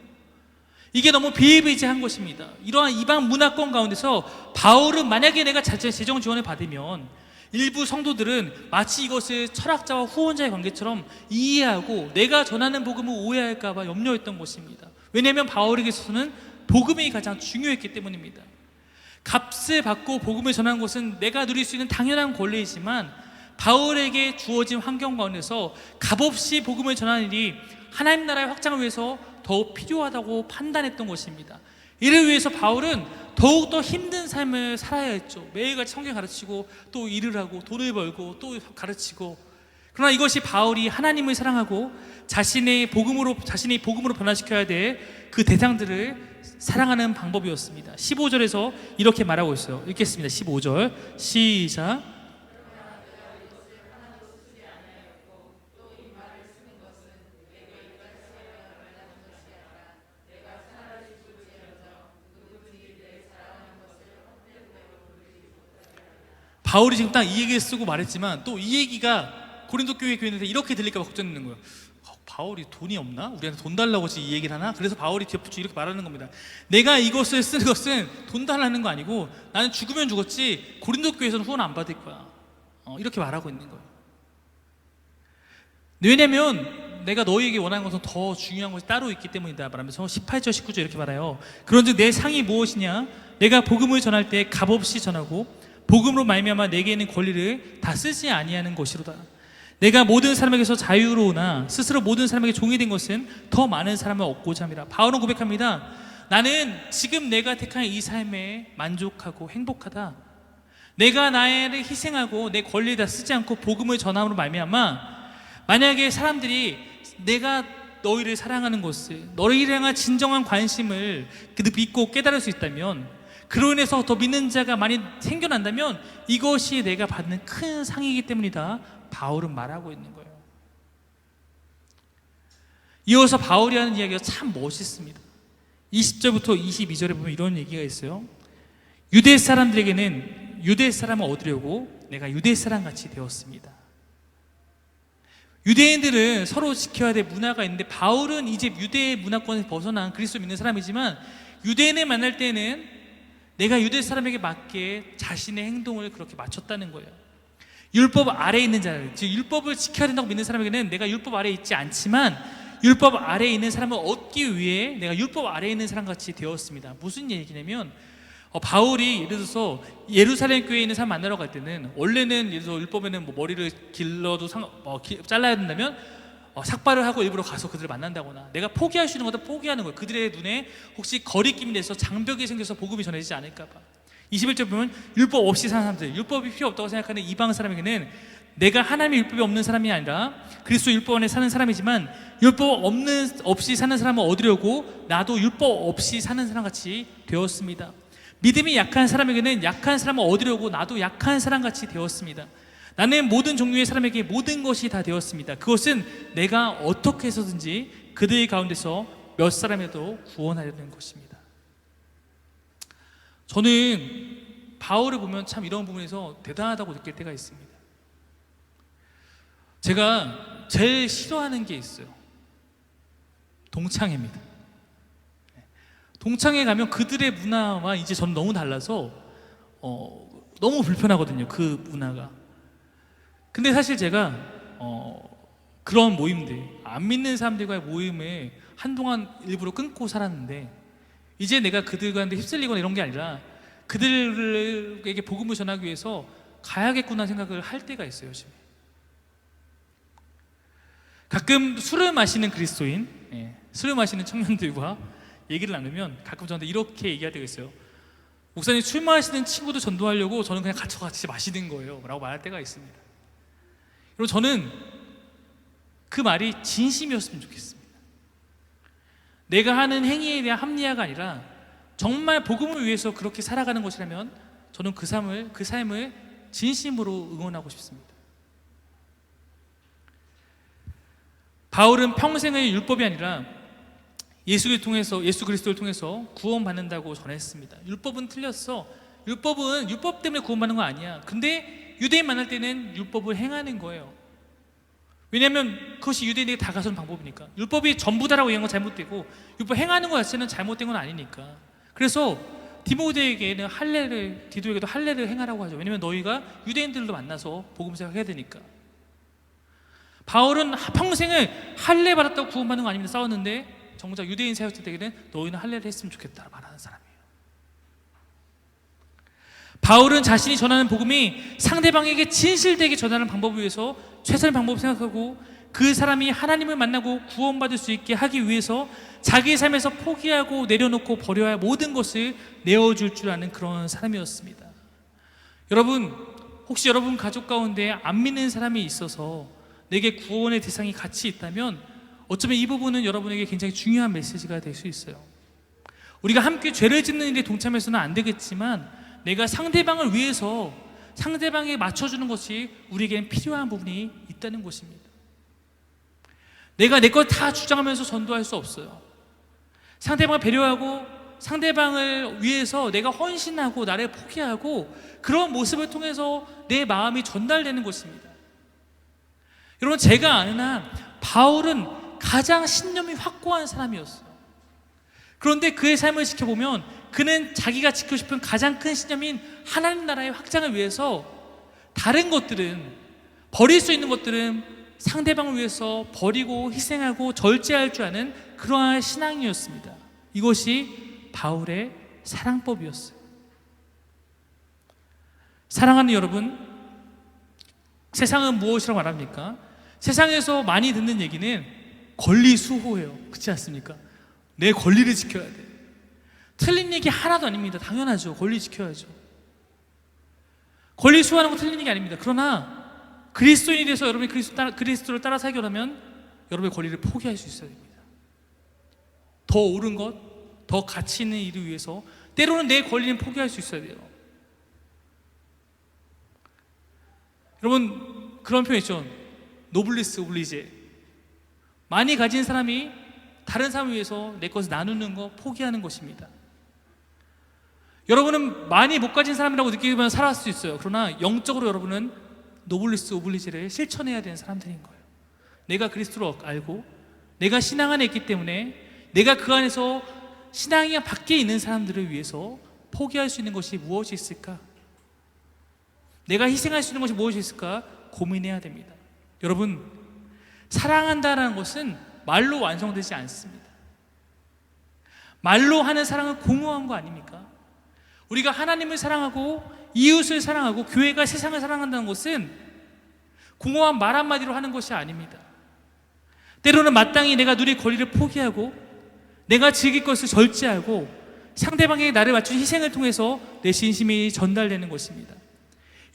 이게 너무 비일비재한 것입니다. 이러한 이방 문화권 가운데서 바울은 만약에 내가 재정 지원을 받으면 일부 성도들은 마치 이것을 철학자와 후원자의 관계처럼 이해하고 내가 전하는 복음을 오해할까 봐 염려했던 것입니다. 왜냐하면 바울에게 있어서는 복음이 가장 중요했기 때문입니다. 값을 받고 복음을 전하는 것은 내가 누릴 수 있는 당연한 권리이지만 바울에게 주어진 환경 가운데서 값없이 복음을 전하는 일이 하나님 나라의 확장을 위해서 더욱 필요하다고 판단했던 것입니다. 이를 위해서 바울은 더욱더 힘든 삶을 살아야 했죠. 매일같이 성경 가르치고 또 일을 하고 돈을 벌고 또 가르치고. 그러나 이것이 바울이 하나님을 사랑하고 자신이 복음으로 변화시켜야 될 그 대상들을 사랑하는 방법이었습니다. 15절에서 이렇게 말하고 있어요. 읽겠습니다. 15절 시작. 바울이 지금 딱 이 얘기를 쓰고 말했지만 또 이 얘기가 고린도 교회 교인한테 이렇게 들릴까 봐 걱정되는 거예요. 바울이 돈이 없나? 우리한테 돈 달라고 이 얘기를 하나? 그래서 바울이 덧붙여 이렇게 말하는 겁니다. 내가 이것을 쓰는 것은 돈 달라는 거 아니고 나는 죽으면 죽었지 고린도 교회에서는 후원 안 받을 거야. 이렇게 말하고 있는 거예요. 왜냐면 내가 너희에게 원하는 것은 더 중요한 것이 따로 있기 때문이다 말하면서 18절 19절 이렇게 말해요. 그런즉 내 상이 무엇이냐? 내가 복음을 전할 때 값없이 전하고 복음으로 말미암아 내게 있는 권리를 다 쓰지 아니하는 것이로다. 내가 모든 사람에게서 자유로우나 스스로 모든 사람에게 종이 된 것은 더 많은 사람을 얻고자 함이라. 바울은 고백합니다. 나는 지금 내가 택한 이 삶에 만족하고 행복하다. 내가 나를 희생하고 내 권리를 다 쓰지 않고 복음을 전함으로 말미암아 만약에 사람들이 내가 너희를 사랑하는 것을, 너희를 향한 진정한 관심을 믿고 깨달을 수 있다면, 그로 인해서 더 믿는 자가 많이 생겨난다면 이것이 내가 받는 큰 상이기 때문이다. 바울은 말하고 있는 거예요. 이어서 바울이 하는 이야기가 참 멋있습니다. 20절부터 22절에 보면 이런 얘기가 있어요. 유대 사람들에게는 유대 사람을 얻으려고 내가 유대 사람 같이 되었습니다. 유대인들은 서로 지켜야 될 문화가 있는데 바울은 이제 유대의 문화권에서 벗어난 그리스도 믿는 사람이지만 유대인을 만날 때는 내가 유대 사람에게 맞게 자신의 행동을 그렇게 맞췄다는 거예요. 율법 아래에 있는 자들, 즉 율법을 지켜야 된다고 믿는 사람에게는 내가 율법 아래에 있지 않지만 율법 아래에 있는 사람을 얻기 위해 내가 율법 아래에 있는 사람같이 되었습니다. 무슨 얘기냐면 바울이 예를 들어서 예루살렘 교회에 있는 사람 만나러 갈 때는 원래는 예를 들어서 율법에는 뭐 머리를 길러도 잘라야 된다면 삭발을 하고 일부러 가서 그들을 만난다거나 내가 포기할 수 있는 것도 포기하는 거예요. 그들의 눈에 혹시 거리낌이 돼서 장벽이 생겨서 복음이 전해지지 않을까 봐. 21절 보면 율법 없이 사는 사람들, 율법이 필요 없다고 생각하는 이방 사람에게는 내가 하나님의 율법이 없는 사람이 아니라 그리스도 율법 안에 사는 사람이지만 율법 없이 사는 사람을 얻으려고 나도 율법 없이 사는 사람같이 되었습니다. 믿음이 약한 사람에게는 약한 사람을 얻으려고 나도 약한 사람같이 되었습니다. 나는 모든 종류의 사람에게 모든 것이 다 되었습니다. 그것은 내가 어떻게 해서든지 그들 가운데서 몇 사람이라도 구원하려는 것입니다. 저는 바울을 보면 참 이런 부분에서 대단하다고 느낄 때가 있습니다. 제가 제일 싫어하는 게 있어요. 동창회입니다. 동창회 가면 그들의 문화와 이제 저는 너무 달라서 너무 불편하거든요. 그 문화가. 근데 사실 제가 그런 모임들, 안 믿는 사람들과의 모임에 한동안 일부러 끊고 살았는데, 이제 내가 그들과 휩쓸리거나 이런 게 아니라 그들에게 복음을 전하기 위해서 가야겠구나 생각을 할 때가 있어요. 요즘에 가끔 술을 마시는 그리스도인, 술을 마시는 청년들과 얘기를 나누면 가끔 저한테 이렇게 얘기할 때가 있어요. 목사님, 술 마시는 친구도 전도하려고 저는 그냥 같이 마시는 거예요 라고 말할 때가 있습니다. 그리고 저는 그 말이 진심이었으면 좋겠습니다. 내가 하는 행위에 대한 합리화가 아니라 정말 복음을 위해서 그렇게 살아가는 것이라면 저는 그 삶을 진심으로 응원하고 싶습니다. 바울은 평생의 율법이 아니라 예수 그리스도를 통해서 구원받는다고 전했습니다. 율법은 틀렸어. 율법 때문에 구원받는 거 아니야. 근데 유대인 만날 때는 율법을 행하는 거예요. 왜냐하면 그것이 유대인에게 다가서는 방법이니까. 율법이 전부다라고 얘기한 건 잘못되고 율법 행하는 것 자체는 잘못된 건 아니니까. 그래서 디도에게도 할례를 행하라고 하죠. 왜냐하면 너희가 유대인들도 만나서 복음 생활해야 되니까. 바울은 평생을 할례 받았다고 구원받는 거 아닙니다. 싸웠는데 정작 유대인 사역자들에게는 너희는 할례를 했으면 좋겠다 말하는 사람이에요. 바울은 자신이 전하는 복음이 상대방에게 진실되게 전하는 방법을 위해서 최선의 방법을 생각하고 그 사람이 하나님을 만나고 구원받을 수 있게 하기 위해서 자기의 삶에서 포기하고 내려놓고 버려야 할 모든 것을 내어줄 줄 아는 그런 사람이었습니다. 여러분, 혹시 여러분 가족 가운데 안 믿는 사람이 있어서 내게 구원의 대상이 같이 있다면 어쩌면 이 부분은 여러분에게 굉장히 중요한 메시지가 될 수 있어요. 우리가 함께 죄를 짓는 일에 동참해서는 안 되겠지만 내가 상대방을 위해서 상대방에 맞춰주는 것이 우리에게는 필요한 부분이 있다는 것입니다. 내가 내 것 다 주장하면서 전도할 수 없어요. 상대방을 배려하고 상대방을 위해서 내가 헌신하고 나를 포기하고 그런 모습을 통해서 내 마음이 전달되는 것입니다. 여러분, 제가 아는 한 바울은 가장 신념이 확고한 사람이었어요. 그런데 그의 삶을 지켜보면 그는 자기가 지키고 싶은 가장 큰 신념인 하나님 나라의 확장을 위해서 다른 것들은, 버릴 수 있는 것들은 상대방을 위해서 버리고 희생하고 절제할 줄 아는 그러한 신앙이었습니다. 이것이 바울의 사랑법이었어요. 사랑하는 여러분, 세상은 무엇이라고 말합니까? 세상에서 많이 듣는 얘기는 권리수호예요. 그렇지 않습니까? 내 권리를 지켜야 돼. 틀린 얘기 하나도 아닙니다. 당연하죠. 권리 지켜야죠. 권리 수호하는 건 틀린 얘기 아닙니다. 그러나 그리스도인이 돼서 여러분이 그리스도를 따라 살려면 여러분의 권리를 포기할 수 있어야 됩니다. 더 옳은 것, 더 가치 있는 일을 위해서 때로는 내 권리는 포기할 수 있어야 돼요. 여러분, 그런 표현 있죠. 노블리스 오블리제. 많이 가진 사람이 다른 사람을 위해서 내 것을 나누는 거, 포기하는 것입니다. 여러분은 많이 못 가진 사람이라고 느끼면 살아갈 수 있어요. 그러나 영적으로 여러분은 노블리스 오블리제를 실천해야 되는 사람들인 거예요. 내가 그리스도를 알고 내가 신앙 안에 있기 때문에 내가 그 안에서 신앙이 밖에 있는 사람들을 위해서 포기할 수 있는 것이 무엇이 있을까? 내가 희생할 수 있는 것이 무엇이 있을까? 고민해야 됩니다. 여러분, 사랑한다는 것은 말로 완성되지 않습니다. 말로 하는 사랑은 공허한 거 아닙니까? 우리가 하나님을 사랑하고 이웃을 사랑하고 교회가 세상을 사랑한다는 것은 공허한 말 한마디로 하는 것이 아닙니다. 때로는 마땅히 내가 누릴 권리를 포기하고 내가 즐길 것을 절제하고 상대방에게 나를 맞춘 희생을 통해서 내 진심이 전달되는 것입니다.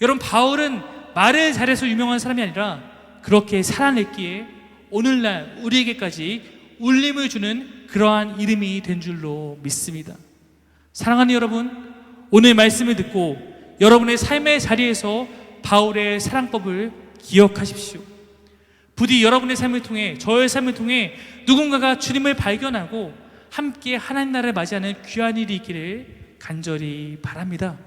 여러분, 바울은 말을 잘해서 유명한 사람이 아니라 그렇게 살아냈기에 오늘날 우리에게까지 울림을 주는 그러한 이름이 된 줄로 믿습니다. 사랑하는 여러분, 오늘 말씀을 듣고 여러분의 삶의 자리에서 바울의 사랑법을 기억하십시오. 부디 여러분의 삶을 통해, 저의 삶을 통해 누군가가 주님을 발견하고 함께 하나님 나라를 맞이하는 귀한 일이 있기를 간절히 바랍니다.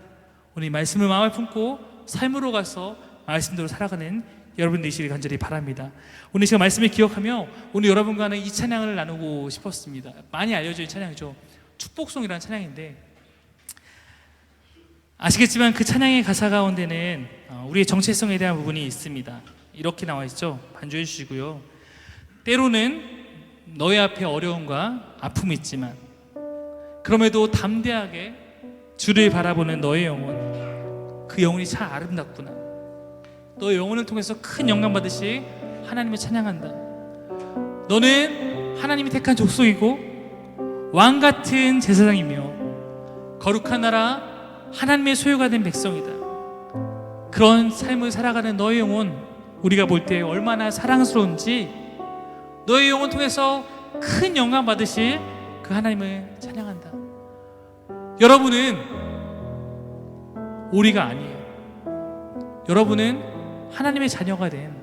오늘 이 말씀을 마음에 품고 삶으로 가서 말씀대로 살아가는 여러분 되시길 간절히 바랍니다. 오늘 제가 말씀을 기억하며 오늘 여러분과는 이 찬양을 나누고 싶었습니다. 많이 알려져 있는 찬양이죠. 축복송이라는 찬양인데, 아시겠지만 그 찬양의 가사 가운데는 우리의 정체성에 대한 부분이 있습니다. 이렇게 나와 있죠. 반주해 주시고요. 때로는 너희 앞에 어려움과 아픔이 있지만 그럼에도 담대하게 주를 바라보는 너의 영혼, 그 영혼이 참 아름답구나. 너의 영혼을 통해서 큰 영광 받으시 하나님을 찬양한다. 너는 하나님이 택한 족속이고 왕같은 제사장이며 거룩한 나라 하나님의 소유가 된 백성이다. 그런 삶을 살아가는 너의 영혼, 우리가 볼 때 얼마나 사랑스러운지 너의 영혼 통해서 큰 영광 받으실 그 하나님을 찬양한다. 여러분은 오리가 아니에요. 여러분은 하나님의 자녀가 된,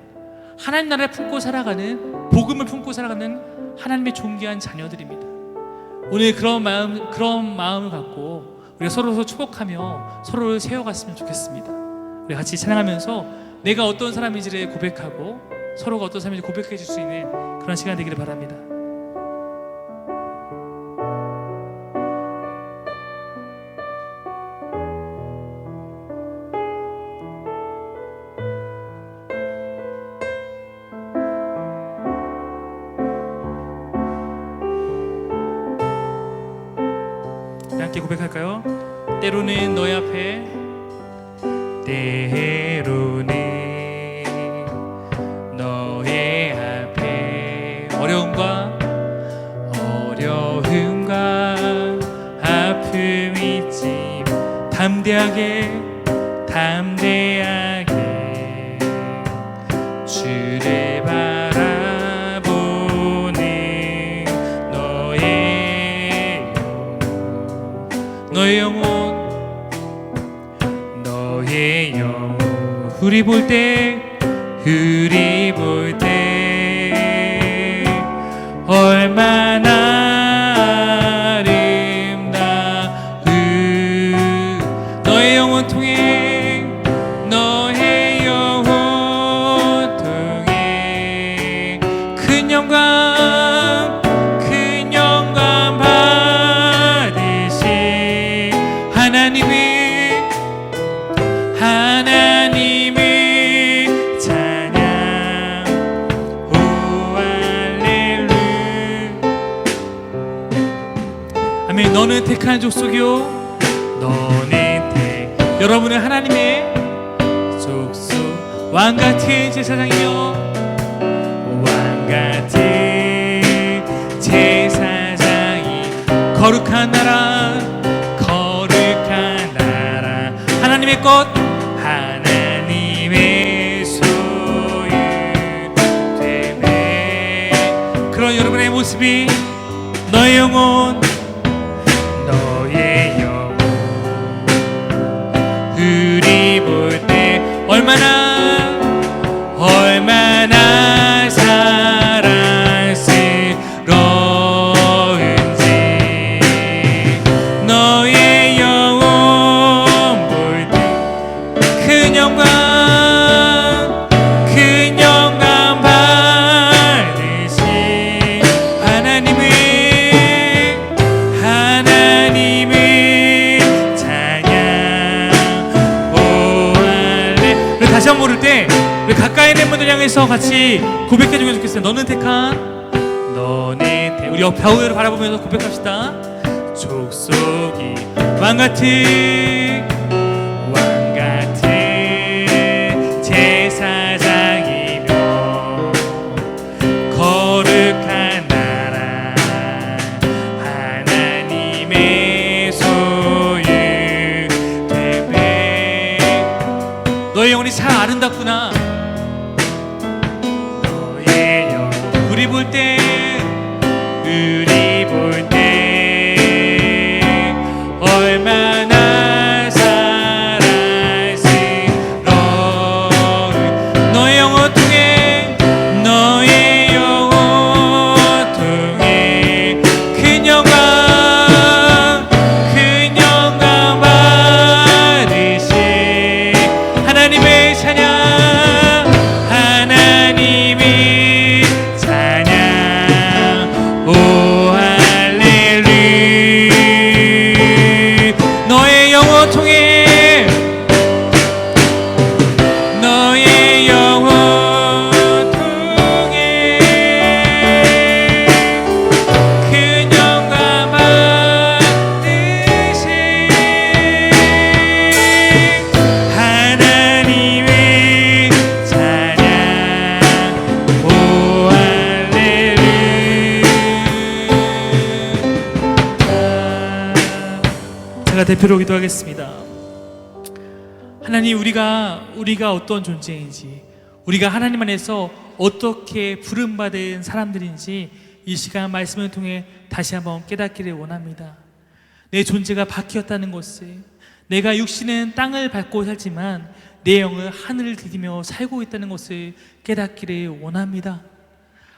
하나님 나라를 품고 살아가는, 복음을 품고 살아가는 하나님의 존귀한 자녀들입니다. 오늘 그런 마음을 갖고 우리가 서로 축복하며 서로를 세워갔으면 좋겠습니다. 우리 같이 찬양하면서 내가 어떤 사람인지를 고백하고 서로가 어떤 사람인지 고백해 줄 수 있는 그런 시간 되기를 바랍니다. 함께 고백할까요? 때로는 너희 앞에, 때로는 너의 앞에 어려움과 아픔이 있지, 담대하게 주를 바라보는 너의 영혼, 우리 볼 때 얼마나 아름다운 너의 영혼 통해 큰 영광 받으신 하나님을 찬양. 오 할렐루야. 아멘. 너는 택한 족속이요, 여러분은 하나님의 족속, 왕같은 제사장이요, 거룩한 나라, 하나님의 것, 하나님의 소유되네. 그런 여러분의 모습이 너의 영혼, 우리 볼 때 얼마나 사랑스러운지, 너의 영혼 볼 때 큰 영광 받으신 하나님을 찬양. 오 할렐루야. 다시 한번 부를 때 우리 가까이 있는 분들 향해서 같이 고백해 주면 좋겠어요. 너는 택한, 우리 옆 좌우를 바라보면서 고백합시다. 족속이 왕같은 제사장이며 거룩한 나라, 하나님의 소유되네. 너의 영혼이 참 아름답구나. 너의 영혼, 우리 볼 때 얼마나 사랑스러운 너의 영혼 통해 큰 영광 받으신 찬양 하나님의 찬양 오 할렐루야 너의 영혼 통해 너의 영혼 통해 그녀가 만드신 하나님의 찬양 오 할렐루야 제가 대표로 기도하겠습니다. 하나님 우리가 어떤 존재인지 우리가 하나님 안에서 어떻게 부름받은 사람들인지 이 시간 말씀을 통해 다시 한번 깨닫기를 원합니다. 내 존재가 바뀌었다는 것을 내가 육신은 땅을 밟고 살지만 내 영은 하늘을 디디며 살고 있다는 것을 깨닫기를 원합니다.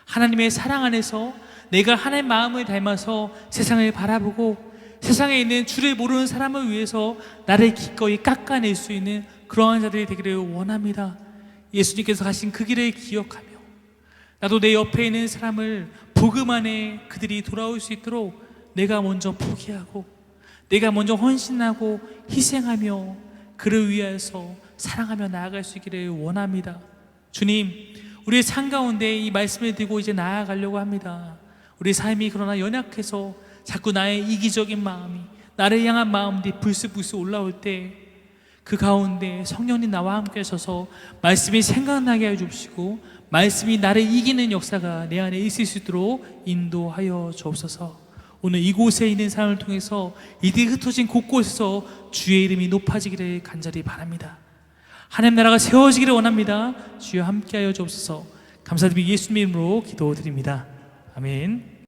하나님의 사랑 안에서 내가 하나님의 마음을 닮아서 세상을 바라보고 세상에 있는 주를 모르는 사람을 위해서 나를 기꺼이 깎아낼 수 있는 그러한 자들이 되기를 원합니다. 예수님께서 가신 그 길을 기억하며 나도 내 옆에 있는 사람을 복음 안에 그들이 돌아올 수 있도록 내가 먼저 포기하고 내가 먼저 헌신하고 희생하며 그를 위해서 사랑하며 나아갈 수 있기를 원합니다. 주님, 우리의 삶 가운데 이 말씀을 들고 이제 나아가려고 합니다. 우리 삶이 그러나 연약해서 자꾸 나의 이기적인 마음이 나를 향한 마음들이 불쑥불쑥 올라올 때 그 가운데 성령님 나와 함께 하셔서 말씀이 생각나게 해주시고 말씀이 나를 이기는 역사가 내 안에 있을 수 있도록 인도하여 주옵소서. 오늘 이곳에 있는 사람을 통해서 이들이 흩어진 곳곳에서 주의 이름이 높아지기를 간절히 바랍니다. 하나님 나라가 세워지기를 원합니다. 주여 함께하여 주옵소서. 감사드리며 예수님 이름으로 기도드립니다. 아멘.